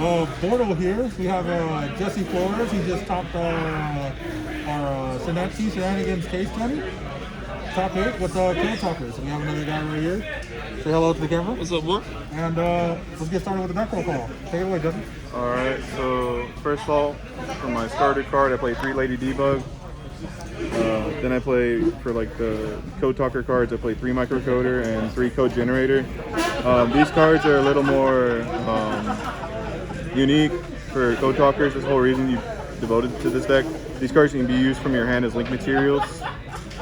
Bordeaux here. We have Jesse Flores. He just topped our Shenanigans case study. Top 8 with Kill Talkers. So we have another guy right here. Say hello to the camera. What's up, boy? And let's get started with the deck roll call. Take it away, Justin. Alright, so first of all, for my starter card, I play 3 Lady Debug. Then I play, for like the Code Talker cards, I play 3 Microcoder and 3 Code Generator. These cards are a little more unique for Code Talkers. That's the whole reason you devoted to this deck. These cards can be used from your hand as link materials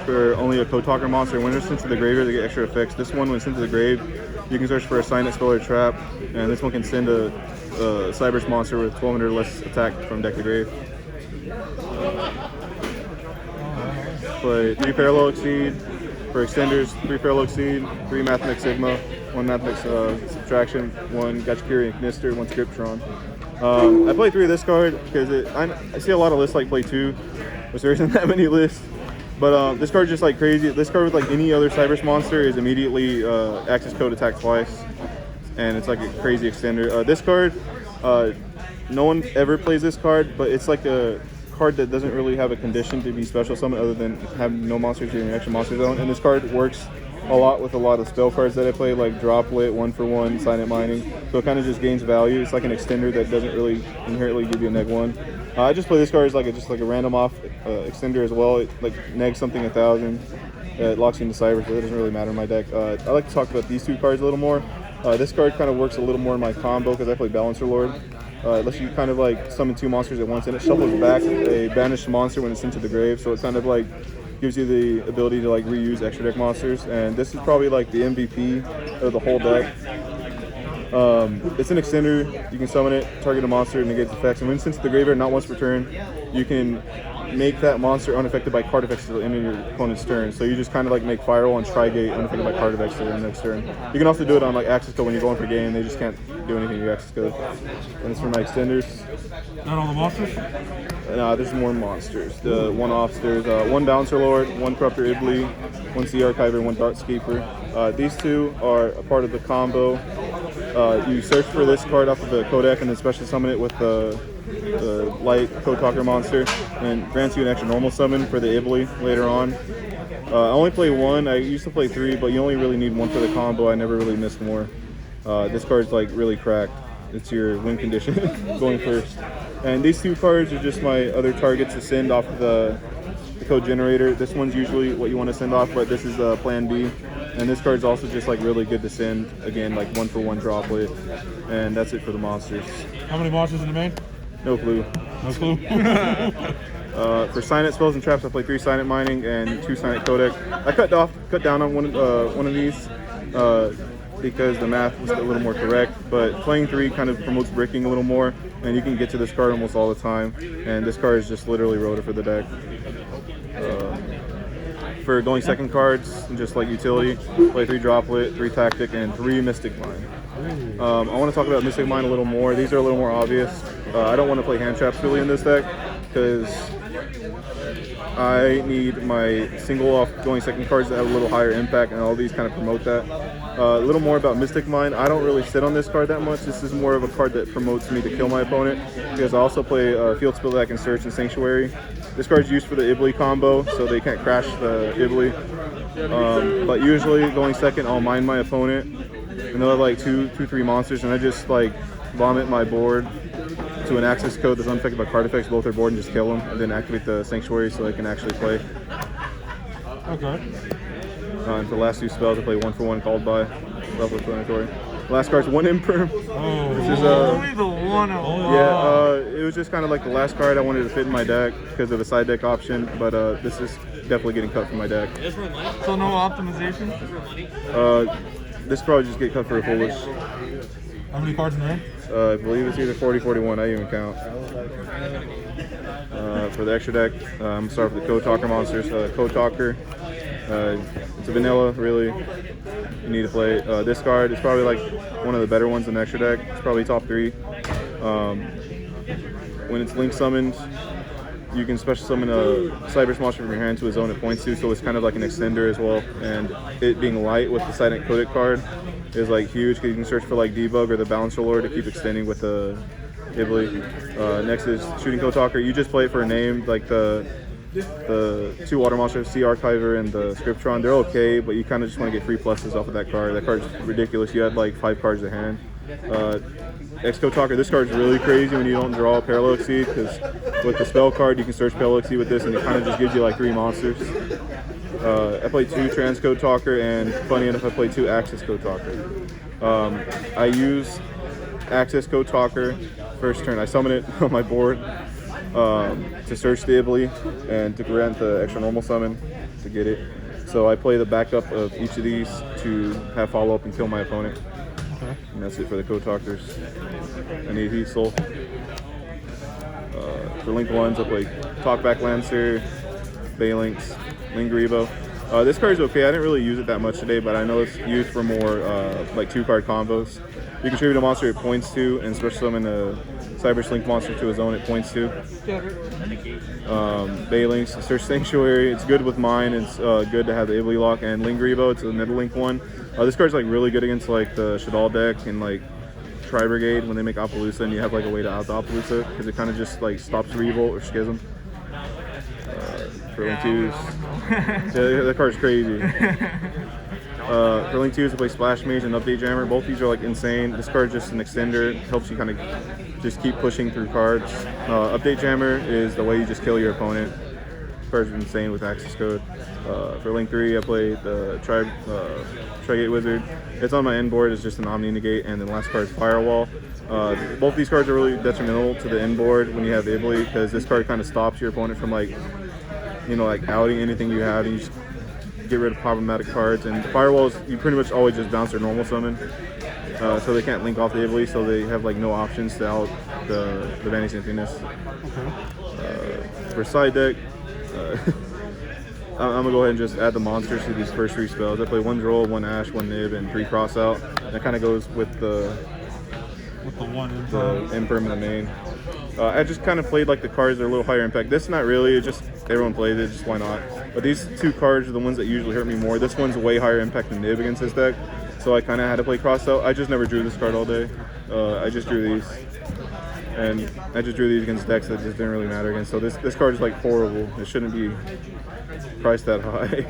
for only a Code Talker monster. When they're sent to the graveyard, they get extra effects. This one, when sent to the grave, you can search for a Signet Spell or Trap, and this one can send a Cyber's monster with 1200 less attack from deck to grave. Play 3 Parallel Exceed. For extenders, 3 Parallel Exceed, 3 Mathematics Sigma, 1 Mathematics Subtraction, 1 Gachikiri Ignister, 1 Scriptron. I play 3 of this card because I see a lot of lists like play 2, which there isn't that many lists. But this card's just like crazy. This card with like any other Cyber's monster is immediately Access Code attack twice, and it's like a crazy extender. This card, no one ever plays this card, but it's like a card that doesn't really have a condition to be special summon other than have no monsters in your extra monster zone. And this card works a lot with a lot of spell cards that I play, like Droplet, 1-for-1, Silent Mining. So it kind of just gains value. It's like an extender that doesn't really inherently give you a neg-1. I just play this card as like just like a random off extender as well. It like negs something 1,000. It locks you into Cyber, so it doesn't really matter in my deck. I like to talk about these 2 cards a little more. This card kind of works a little more in my combo because I play Balancer Lord. It lets you kind of like summon 2 monsters at once, and it shuffles back a banished monster when it's into the grave. So it kind of like gives you the ability to like reuse extra deck monsters. And this is probably like the MVP of the whole deck. It's an extender. You can summon it, target a monster, and negates effects. And when it's into the graveyard, not once per turn, you can make that monster unaffected by card effects until the end of your opponent's turn. So you just kind of like make Firewall and Trigate unaffected by card effects until the next turn. You can also do it on like Access Code when you're going for game. They just can't do anything to your Access Code. And it's for my extenders. Not all the monsters? No, there's more monsters. The one-offs, there's 1 Bouncer Lord, 1 Corruptor Ibli, 1 Sea Archiver, 1 Darkscaper. These 2 are a part of the combo. You search for this card off of the Kodak and then special summon it with the light Code Talker monster, and grants you an extra normal summon for the Ibli later on. I only play 1. I used to play 3, but you only really need 1 for the combo. I never really missed more. This card's like really cracked. It's your win condition going first. And these 2 cards are just my other targets to send off of the Code Generator. This one's usually what you want to send off, but this is Plan B. And this card's also just like really good to send. Again, like 1-for-1 Droplet. And that's it for the monsters. How many monsters in the main? No clue. No clue. For Signet Spells and Traps, I play 3 Signet Mining and 2 Signet Codec. I cut down on one of these because the math was a little more correct, but playing 3 kind of promotes bricking a little more, and you can get to this card almost all the time, and this card is just literally rotor for the deck. For going second cards, just like utility, play 3 Droplet, 3 Tactic, and 3 Mystic Mine. I want to talk about Mystic Mine a little more. These are a little more obvious. I don't want to play hand traps really in this deck because I need my single off going second cards that have a little higher impact, and all these kind of promote that. A little more about Mystic Mine. I don't really sit on this card that much. This is more of a card that promotes me to kill my opponent because I also play Field Spell Deck and Search and Sanctuary. This card's used for the Ibli combo, so they can't crash the Ibli. But usually going second, I'll mine my opponent, and they'll have like 2-3 monsters, and I just like vomit my board to an Access Code that's unaffected by card effects, both their board, and just kill them, and then activate the Sanctuary so they can actually play. Okay. And for the last 2 spells, I play 1-for-1 Called By, Self-Explanatory. Last card's 1 Imperm. Oh, this is only the one. Yeah, it was just kind of like the last card I wanted to fit in my deck because of a side deck option, but this is definitely getting cut from my deck. So no optimization? This probably just get cut for a foolish. how many cards in the main? I believe it's either 40, 41, I didn't even count. For the extra deck, I'm going to start with the Code Talker monsters. Code Talker, it's a vanilla, really. You need to play this card. It's probably like one of the better ones in the extra deck. It's probably top 3. When it's link summoned, you can special summon a Cyber's monster from your hand to a zone it points to, so it's kind of like an extender as well. And it being light with the Silent Codec card is like huge because you can search for like Debug or the Balancer Lord to keep extending with the Italy. Next is Shooting Code Talker. You just play it for a name, like the two water monsters, Sea Archiver and the Scriptron. They're okay, but you kind of just want to get free pluses off of that card. That card's ridiculous. You had like 5 cards in hand. X-Code Talker, this card's really crazy when you don't draw a Parallel Exceed, because with the spell card you can search Parallel Exceed with this and it kind of just gives you like 3 monsters. I play 2 Transcode Talker, and funny enough I play 2 Access Code Talker. I use Access Code Talker first turn. I summon it on my board to search the Italy and to grant the extra normal summon to get it. So I play the backup of each of these to have follow up and kill my opponent. Okay. And that's it for the Code Talkers. I need Heat Soul. For Link 1s, I play Talkback Lancer, Balinx, Lingribo. This card's okay. I didn't really use it that much today, but I know it's used for more like 2-card combos. You contribute a monster it points to, and special summon a Cyber Slink monster to his own it points to. Balinx, Search Sanctuary. It's good with mine. It's good to have the Italy lock, and Lingribo. It's a middle link one. This card's like really good against like the Shadal deck and like Tri Brigade when they make Appaloosa, and you have like a way to out the Appaloosa because it kind of just like stops Revolt or Schism. For Link 2s, yeah, that card's crazy. For Link 2s, I play Splash Mage and Update Jammer. Both these are like insane. This card's just an extender. It helps you kind of just keep pushing through cards. Update Jammer is the way you just kill your opponent. This card's insane with Access Code. For Link 3, I play the Tri-Gate Wizard. It's on my end board. It's just an Omni Negate, and then the last card is Firewall. Both these cards are really detrimental to the end board when you have the ability, because this card kind of stops your opponent from like, you know, like outing anything you have, and you just get rid of problematic cards. And Firewalls, you pretty much always just bounce their normal summon, so they can't link off the ability, so they have like no options to out the Vanishing Emptiness. For side deck, I'm gonna go ahead and just add the monsters to these first 3 spells. I play 1 Droll, 1 Ash, 1 Nib, and 3 Cross Out. That kind of goes with the impermanent main. I just kind of played like the cards that are a little higher impact. This not really, it's just everyone plays it, just why not. But these 2 cards are the ones that usually hurt me more. This one's way higher impact than Nib against this deck, so I kind of had to play Cross Out. I just never drew this card all day. I just drew these. And I just drew these against decks that just didn't really matter against. So this card is like horrible. It shouldn't be priced that high.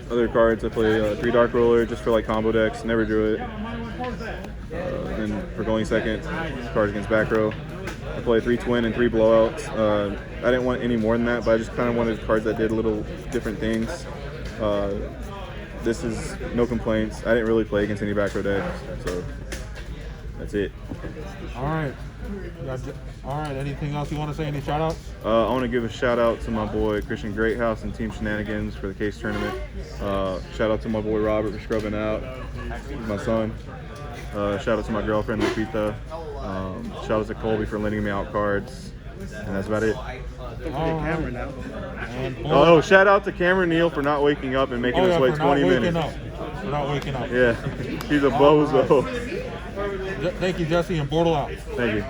Other cards, I play 3 Dark Roller just for like combo decks. Never drew it. And for going second, cards against back row. I play 3 Twin and 3 Blowouts. I didn't want any more than that, but I just kind of wanted cards that did little different things. This is no complaints. I didn't really play against any back row decks, so that's it. All right. Anything else you want to say? Any shout outs? I want to give a shout out to my boy Christian Greathouse and Team Shenanigans for the case tournament. Shout out to my boy Robert for scrubbing out. My son. Shout out to my girlfriend Lupita. Shout out to Colby for lending me out cards. And that's about it. Oh, shout out to Cameron Neal for not waking up and making us wait 20 minutes. For not waking up. Yeah, he's a bozo. Thank you, Jesse, and Bortle out. Thank you.